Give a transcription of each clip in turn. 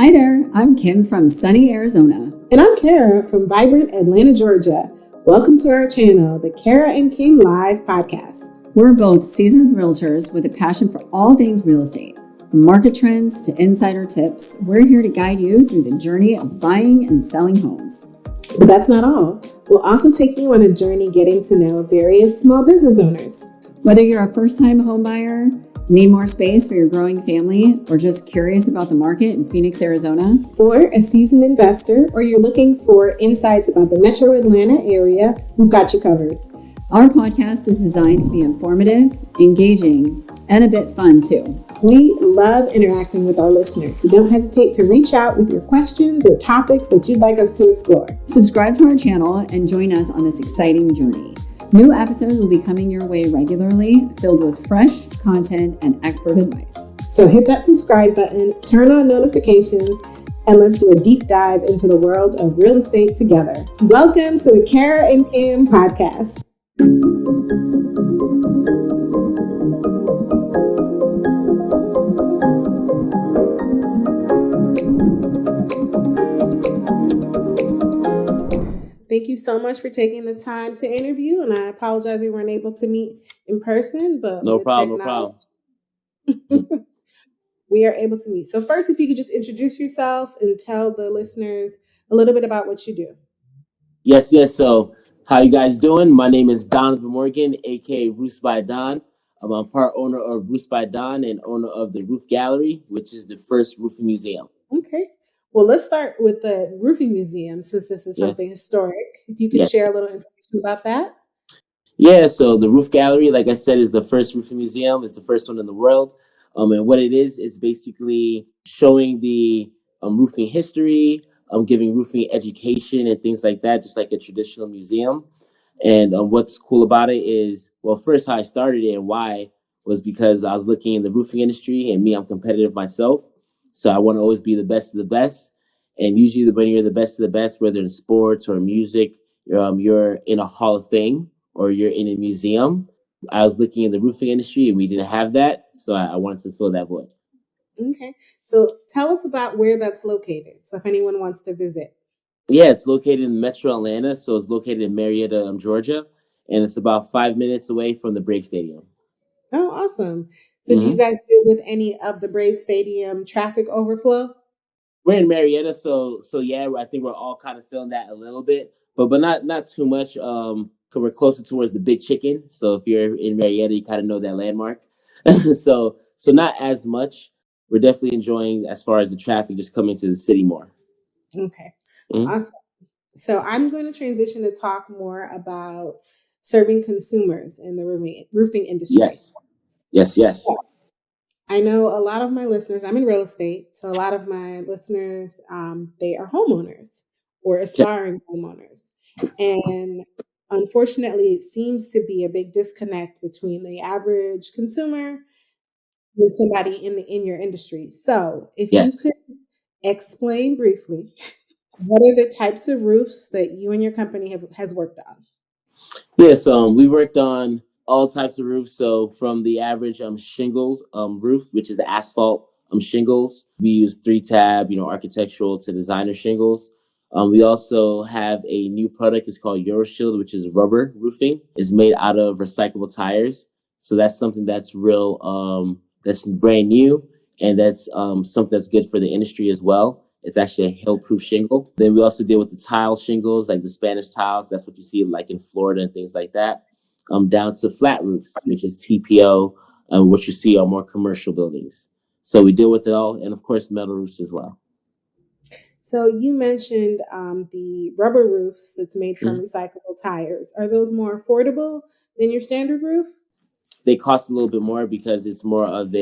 Hi there, I'm Kim from sunny Arizona. And I'm Kara from vibrant Atlanta, Georgia. Welcome to our channel, the Kara and Kim Live Podcast. We're both seasoned realtors with a passion for all things real estate. From market trends to insider tips, we're here to guide you through the journey of buying and selling homes. But that's not all. We'll also take you on a journey getting to know various small business owners. Whether you're a first-time home buyer, need more space for your growing family, or just curious about the market in Phoenix, Arizona, or a seasoned investor, or you're looking for insights about the metro Atlanta area, we've got you covered. Our podcast is designed to be informative, engaging, and a bit fun too. We love interacting with our listeners, so don't hesitate to reach out with your questions or topics that you'd like us to explore. Subscribe to our channel and join us on this exciting journey. New episodes will be coming your way regularly, filled with fresh content and expert advice. So hit that subscribe button, turn on notifications, and let's do a deep dive into the world of real estate together. Welcome to the Kara and Kim Podcast. Thank you so much for taking the time to interview, and I apologize we weren't able to meet in person, but No problem. We are able to meet. So first, if you could just introduce yourself and tell the listeners a little bit about what you do. Yes. So how you guys doing? My name is Donovan Morgan, aka Roofs by Don. I'm part owner of Roofs by Don and owner of the Roof Gallery, which is the first roofing museum. Okay. Well, let's start with the roofing museum, since this is something historic. If you could share a little information about that. Yeah, so the Roof Gallery, like I said, is the first roofing museum. It's the first one in the world. And what it is basically showing the roofing history, giving roofing education and things like that, just like a traditional museum. And what's cool about it is, well, first how I started it and why was because I was looking in the roofing industry, and I'm competitive myself. So I want to always be the best of the best. And usually when you're the best of the best, whether in sports or music, you're in a Hall of Fame or you're in a museum. I was looking in the roofing industry and we didn't have that. So I wanted to fill that void. Okay. So tell us about where that's located. So if anyone wants to visit. Yeah, it's located in Metro Atlanta. So it's located in Marietta, Georgia. And it's about 5 minutes away from the Brave Stadium. Oh, awesome. So do you guys deal with any of the Brave Stadium traffic overflow? We're in Marietta, so yeah, I think we're all kind of feeling that a little bit, but not too much. So we're closer towards the Big Chicken. So if you're in Marietta, you kind of know that landmark. so not as much. We're definitely enjoying as far as the traffic just coming to the city more. Okay, awesome. So I'm going to transition to talk more about serving consumers in the roofing industry. Yes. So, I know a lot of my listeners, I'm in real estate, so a lot of my listeners, they are homeowners or aspiring homeowners. And unfortunately, it seems to be a big disconnect between the average consumer and somebody in your industry. So if you could explain briefly, what are the types of roofs that you and your company has worked on? Yes, we worked on all types of roofs. So from the average shingled roof, which is the asphalt shingles, we use 3-tab, architectural to designer shingles. We also have a new product. It's called EuroShield, which is rubber roofing. It's made out of recyclable tires. So that's something that's real, that's brand new, and that's something that's good for the industry as well. It's actually a hail-proof shingle. Then we also deal with the tile shingles, like the Spanish tiles. That's what you see like in Florida and things like that. Down to flat roofs, which is TPO, which you see on more commercial buildings. So we deal with it all, and of course metal roofs as well. So you mentioned the rubber roofs that's made from recyclable tires. Are those more affordable than your standard roof? They cost a little bit more because it's more of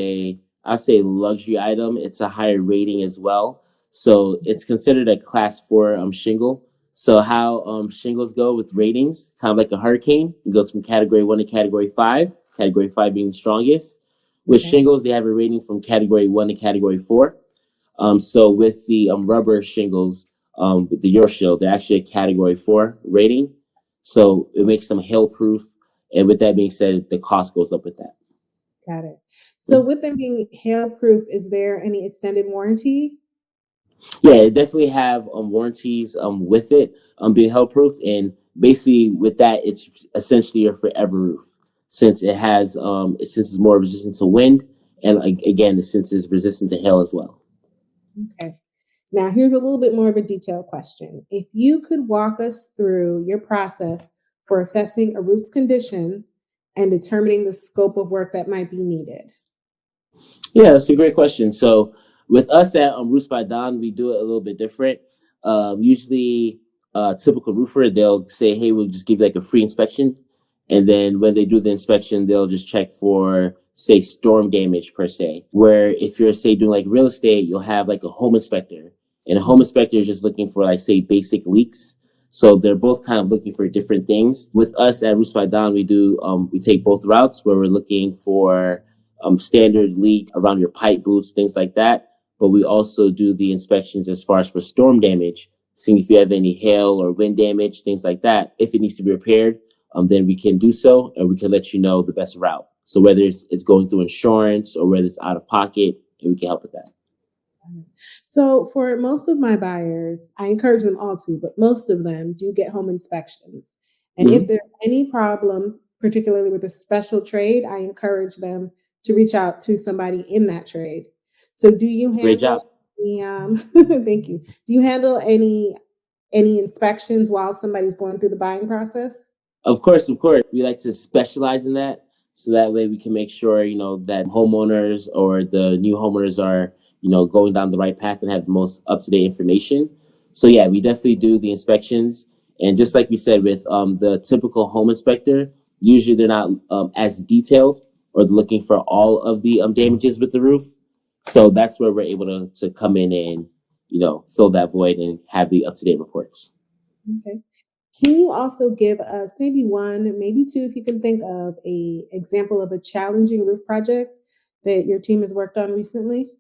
I'll say luxury item. It's a higher rating as well. So it's considered a class 4 shingle. So how shingles go with ratings, kind of like a hurricane, it goes from category 1 to category 5, category 5 being the strongest. With shingles, they have a rating from category 1 to category 4. So with the rubber shingles, with the EuroShield, they're actually a category 4 rating. So it makes them hail-proof. And with that being said, the cost goes up with that. Got it. So with them being hail-proof, is there any extended warranty? Yeah, it definitely have warranties with it being hail proof, and basically with that, it's essentially a forever roof since it has since it's more resistant to wind, and again since it's resistant to hail as well. Okay. Now, here's a little bit more of a detailed question. If you could walk us through your process for assessing a roof's condition and determining the scope of work that might be needed. Yeah, that's a great question. So with us at Roofs by Don, we do it a little bit different. Usually, a typical roofer, they'll say, "Hey, we'll just give you like a free inspection," and then when they do the inspection, they'll just check for, say, storm damage per se. Where if you're, say, doing like real estate, you'll have like a home inspector, and a home inspector is just looking for like, say, basic leaks. So they're both kind of looking for different things. With us at Roofs by Don, we take both routes where we're looking for standard leak around your pipe boots, things like that. But we also do the inspections as far as for storm damage, seeing if you have any hail or wind damage, things like that. If it needs to be repaired, then we can do so, and we can let you know the best route. So whether it's going through insurance or whether it's out of pocket, and we can help with that. So, for most of my buyers, I encourage them all to, but most of them do get home inspections. And if Mhm. there's any problem, particularly with a special trade, I encourage them to reach out to somebody in that trade. So, do you Great handle job. the thank you. Do you handle any inspections while somebody's going through the buying process? Of course, of course. We like to specialize in that. So that way we can make sure, that homeowners or the new homeowners are, going down the right path and have the most up to date information. So yeah, we definitely do the inspections. And just like we said with the typical home inspector, usually they're not as detailed or they're looking for all of the damages with the roof. So that's where we're able to come in and, fill that void and have the up to date reports. Okay. Can you also give us maybe one, maybe two, if you can think of a example of a challenging roof project that your team has worked on recently?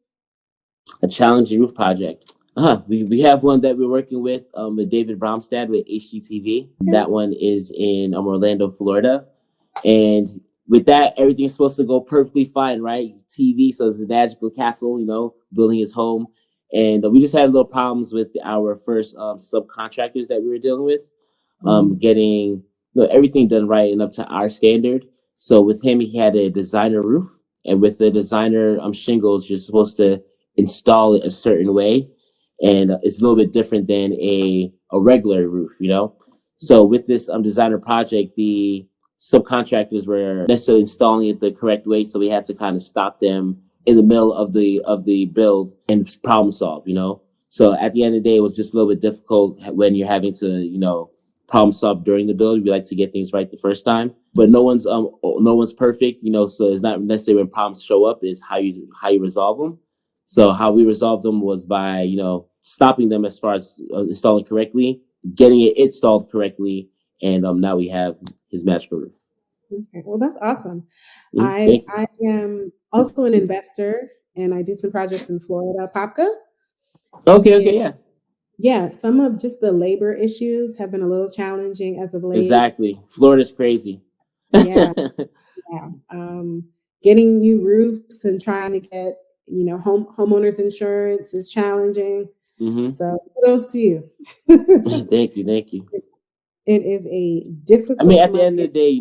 A challenging roof project. We have one that we're working with David Bromstad with HGTV. Okay. That one is in Orlando, Florida. And with that, everything's supposed to go perfectly fine, right? TV, so it's a magical castle, building his home. And we just had little problems with our first subcontractors that we were dealing with, getting everything done right and up to our standard. So with him, he had a designer roof, and with the designer shingles, you're supposed to install it a certain way, and it's a little bit different than a regular roof. So with this designer project, the subcontractors were necessarily installing it the correct way, so we had to kind of stop them in the middle of the build and problem solve. So at the end of the day, it was just a little bit difficult when you're having to problem solve during the build. We like to get things right the first time, but no one's perfect. So it's not necessarily when problems show up, is how you resolve them. So how we resolved them was by stopping them as far as installing correctly, getting it installed correctly, and now we have his magical roof. Okay. Well, that's awesome. Thank you. I am also an investor and I do some projects in Florida, Papka. Okay, And okay, yeah, yeah, some of just the labor issues have been a little challenging as of late. exactly. Florida's crazy. Yeah, yeah. Getting new roofs and trying to get, homeowners insurance is challenging. hmm So kudos to you. Thank you, thank you. It is a I mean, difficult at the end of market. the day,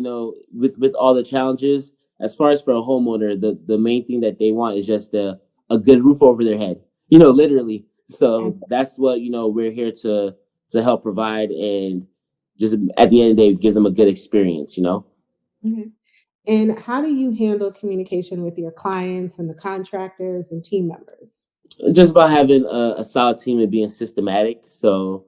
with all the challenges, as far as for a homeowner, the main thing that they want is just a good roof over their head. Literally. So that's what we're here to help provide, and just at the end of the day, give them a good experience. Mhm. And how do you handle communication with your clients and the contractors and team members? Just about having a solid team and being systematic. So,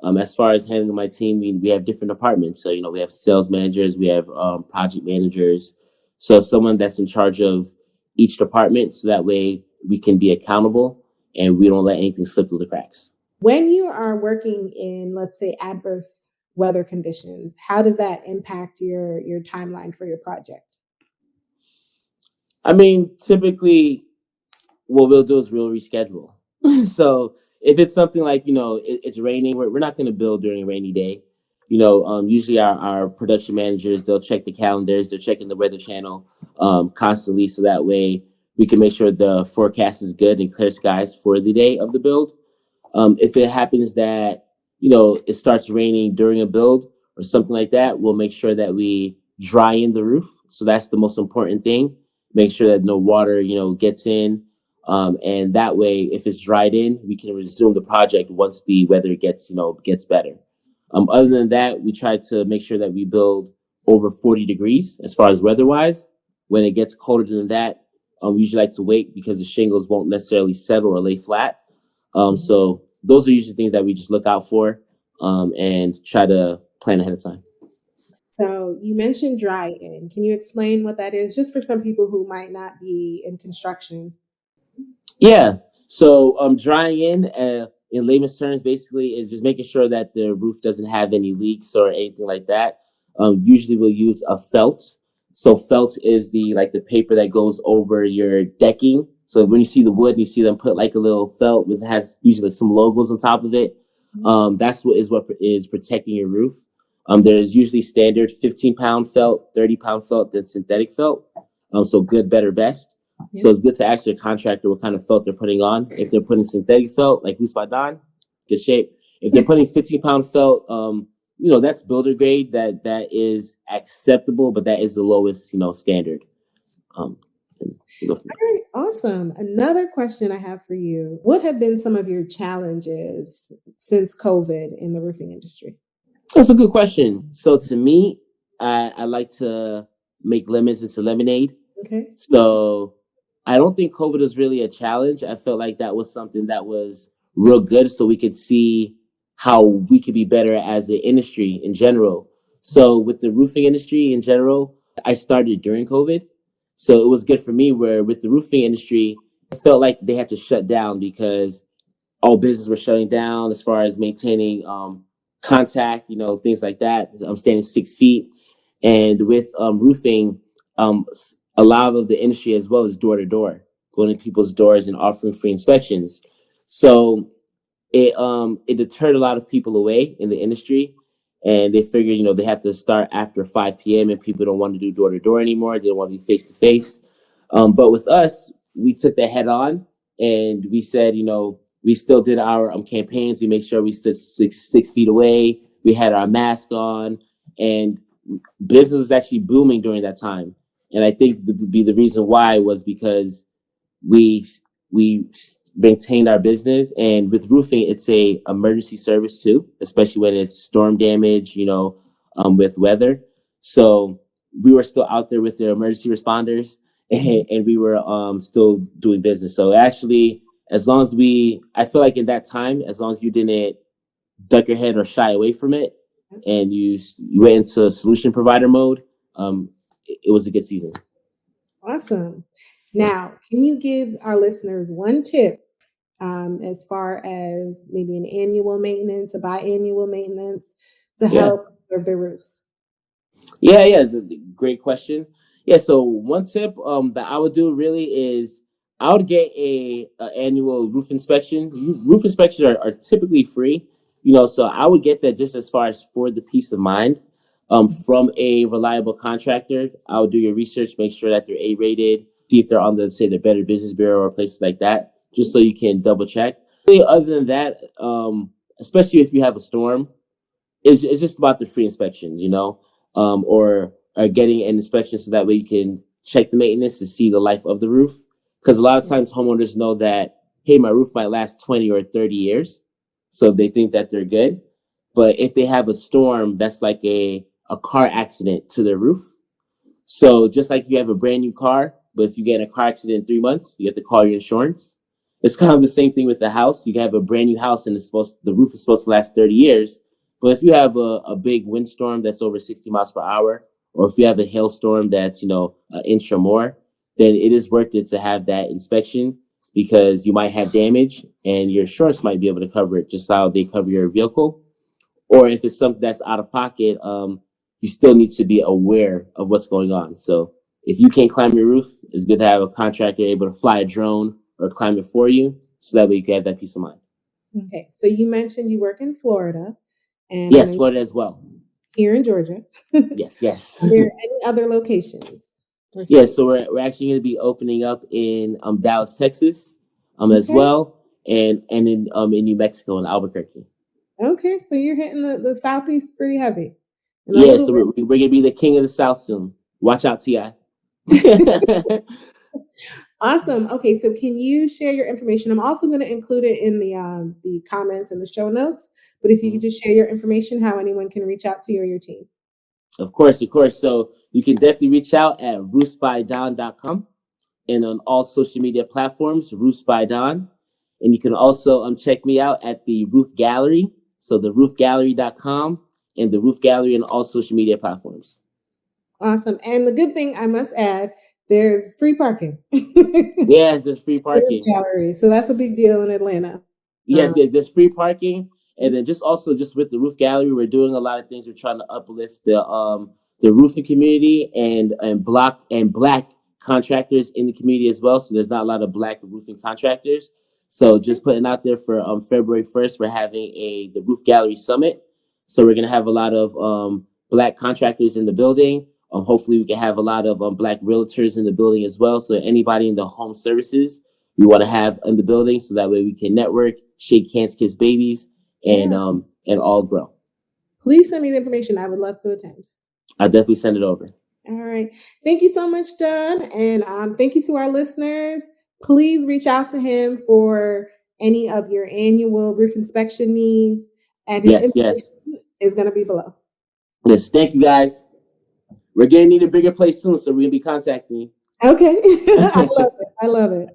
as far as handling my team, we have different departments. So, we have sales managers, we have project managers. So, someone that's in charge of each department, so that way we can be accountable and we don't let anything slip through the cracks. When you are working in, let's say, adverse weather conditions, how does that impact your timeline for your project? I mean, typically, what we'll do is we'll reschedule. So if it's something like it's raining, we're not going to build during a rainy day. Usually our production managers, they'll check the calendars, they're checking the weather channel constantly, so that way we can make sure the forecast is good and clear skies for the day of the build. If it happens that, it starts raining during a build or something like that, we'll make sure that we dry in the roof. So that's the most important thing. Make sure that no water, gets in. And that way, if it's dried in, we can resume the project once the weather gets better. Other than that, we try to make sure that we build over 40 degrees as far as weather-wise. When it gets colder than that, we usually like to wait because the shingles won't necessarily settle or lay flat. So those are usually things that we just look out for, and try to plan ahead of time. So you mentioned dry in. Can you explain what that is, just for some people who might not be in construction? Yeah. So drying in layman's terms, basically is just making sure that the roof doesn't have any leaks or anything like that. Usually we'll use a felt. So felt is the paper that goes over your decking. So when you see the wood, you see them put like a little felt with has usually some logos on top of it. That's what is protecting your roof. There's usually standard 15-pound felt, 30-pound felt, then synthetic felt. So good, better, best. Yeah. So it's good to ask your contractor what kind of felt they're putting on. If they're putting synthetic felt, like Husqvarna, good shape. If they're putting 15-pound felt, that's builder grade. That is acceptable, but that is the lowest, standard. All right, awesome. Another question I have for you: what have been some of your challenges since COVID in the roofing industry? That's a good question. So to me, I like to make lemons into lemonade. Okay. So I don't think COVID was really a challenge. I felt like that was something that was real good so we could see how we could be better as an industry in general. So with the roofing industry in general, I started during COVID. So it was good for me where with the roofing industry, I felt like they had to shut down because all business were shutting down as far as maintaining contact, things like that. I'm standing 6 feet. And with roofing, a lot of the industry as well is door to door, going to people's doors and offering free inspections. So it deterred a lot of people away in the industry, and they figured they have to start after 5 p.m. and people don't want to do door to door anymore. They don't want to be face to face. But with us, we took that head on, and we said we still did our campaigns. We made sure we stood 6 feet away. We had our mask on, and business was actually booming during that time. And I think the reason why was because we maintained our business. And with roofing, it's a emergency service too, especially when it's storm damage, with weather. So we were still out there with the emergency responders, and we were still doing business. So actually, as long as I feel like in that time, as long as you didn't duck your head or shy away from it, and you went into solution provider mode, it was a good season. Awesome. Now, can you give our listeners one tip as far as maybe an annual maintenance, a biannual maintenance to help preserve their roofs? Yeah, great question. Yeah, so one tip that I would do really is I would get a annual roof inspection. Roof inspections are typically free, so I would get that just as far as for the peace of mind from a reliable contractor. I would do your research, make sure that they're A-rated, see if they're on the Better Business Bureau or places like that, just so you can double check. Other than that, especially if you have a storm, it's just about the free inspections, or getting an inspection so that way you can check the maintenance to see the life of the roof. Because a lot of times homeowners know that, hey, my roof might last 20 or 30 years. So they think that they're good. But if they have a storm, that's like a car accident to their roof. So just like you have a brand new car, but if you get in a car accident in 3 months, you have to call your insurance. It's kind of the same thing with the house. You can have a brand new house and the roof is supposed to last 30 years. But if you have a big windstorm that's over 60 miles per hour, or if you have a hailstorm that's, an inch or more, then it is worth it to have that inspection because you might have damage and your insurance might be able to cover it just how they cover your vehicle. Or if it's something that's out of pocket, you still need to be aware of what's going on. So if you can't climb your roof, it's good to have a contractor able to fly a drone or climb it for you so that way you can have that peace of mind. Okay, so you mentioned you work in Florida. And yes, Florida as well. Here in Georgia. Yes. Are there any other locations? Yeah, so we're actually going to be opening up in Dallas, Texas, as well. and in New Mexico in Albuquerque. Okay, so you're hitting the Southeast pretty heavy. And a Yeah, little so bit- we're gonna be the king of the South soon. Watch out, Ti. Awesome. Okay, so can you share your information? I'm also going to include it in the comments and the show notes. But if you could just share your information, how anyone can reach out to you or your team. Of course. So you can definitely reach out at roofsbydon.com and on all social media platforms, Roofs by Don. And you can also check me out at the Roof Gallery. So the roofgallery.com and the Roof Gallery on all social media platforms. Awesome. And the good thing I must add, there's free parking. Yes, there's free parking. Gallery. So that's a big deal in Atlanta. Yes, there's free parking. And then just with the Roof Gallery, we're doing a lot of things. We're trying to uplift the roofing community and black contractors in the community as well. So there's not a lot of black roofing contractors. So just putting out there for February 1st, we're having the Roof Gallery Summit. So we're gonna have a lot of black contractors in the building. Hopefully we can have a lot of black realtors in the building as well. So anybody in the home services we want to have in the building, so that way we can network, shake hands, kiss babies, and all grow. Please send me the information. I would love to attend. I'll definitely send it over. All right. Thank you so much, John. And thank you to our listeners. Please reach out to him for any of your annual roof inspection needs. And his information is going to be below. Yes, thank you guys. We're going to need a bigger place soon, so we're going to be contacting you. Okay. I love it.